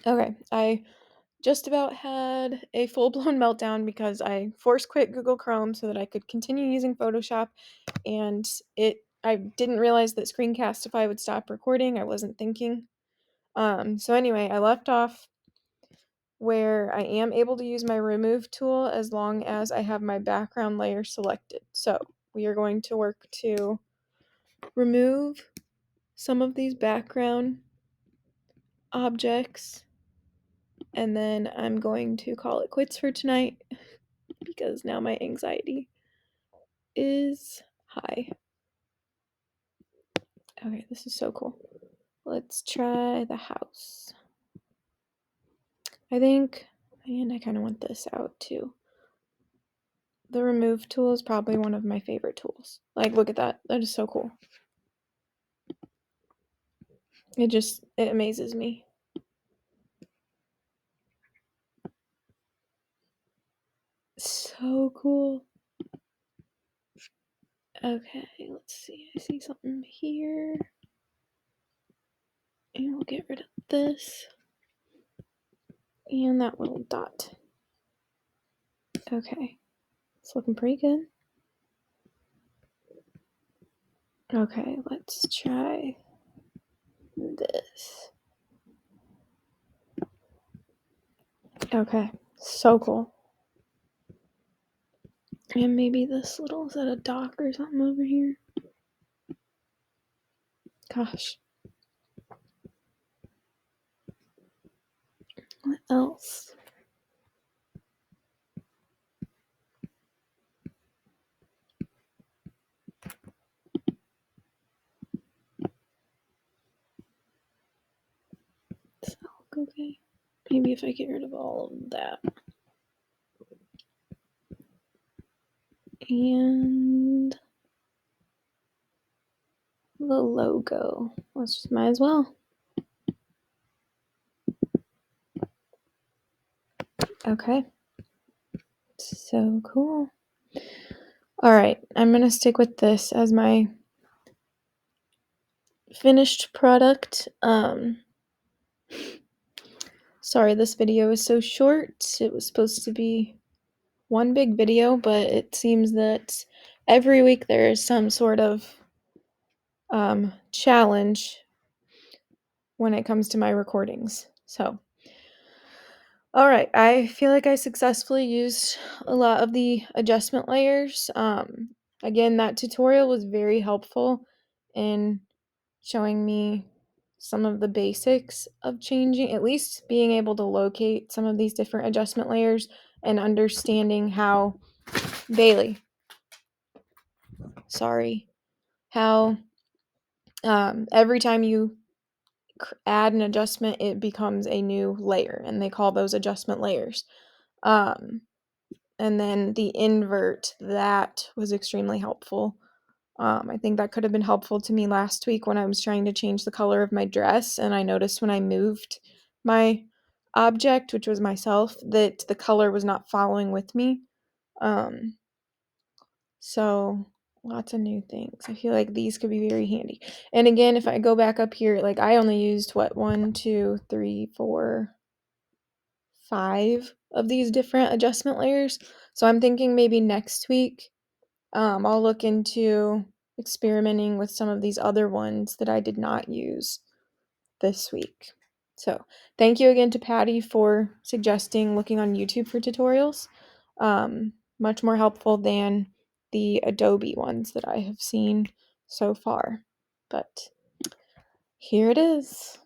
Okay, I just about had a full-blown meltdown because I force quit Google Chrome so that I could continue using Photoshop, and I didn't realize that Screencastify would stop recording. I wasn't thinking. So anyway, I left off where I am able to use my remove tool as long as I have my background layer selected. So we are going to work to remove some of these background objects, and then I'm going to call it quits for tonight because now my anxiety is high. Okay, this is so cool. Let's try the house. I think, and I kind of want this out too. The remove tool is probably one of my favorite tools. Like, look at that. That is so cool. It amazes me. So cool. Okay, let's see. I see something here. And we'll get rid of this. And that little dot. Okay. It's looking pretty good. Okay, let's try this. Okay, so cool. And maybe this little, is that a dock or something over here? Gosh. What else? Does that look okay? Maybe if I get rid of all of that. And the logo. Let's just might as well. Okay. So cool. All right, I'm going to stick with this as my finished product. Sorry this video is so short. It was supposed to be one big video, but it seems that every week there is some sort of challenge when it comes to my recordings. So, all right, I feel like I successfully used a lot of the adjustment layers. Again, that tutorial was very helpful in showing me some of the basics of changing, at least being able to locate some of these different adjustment layers and understanding how Bailey, how every time you add an adjustment, it becomes a new layer, and they call those adjustment layers. And then the invert, that was extremely helpful. I think that could have been helpful to me last week when I was trying to change the color of my dress, and I noticed when I moved my object, which was myself, that the color was not following with me. So lots of new things. I feel like these could be very handy. And again, if I go back up here, like I only used 1, 2, 3, 4, 5 of these different adjustment layers. So I'm thinking maybe next week I'll look into experimenting with some of these other ones that I did not use this week. So thank you again to Patty for suggesting looking on YouTube for tutorials. Much more helpful than the Adobe ones that I have seen so far. But here it is.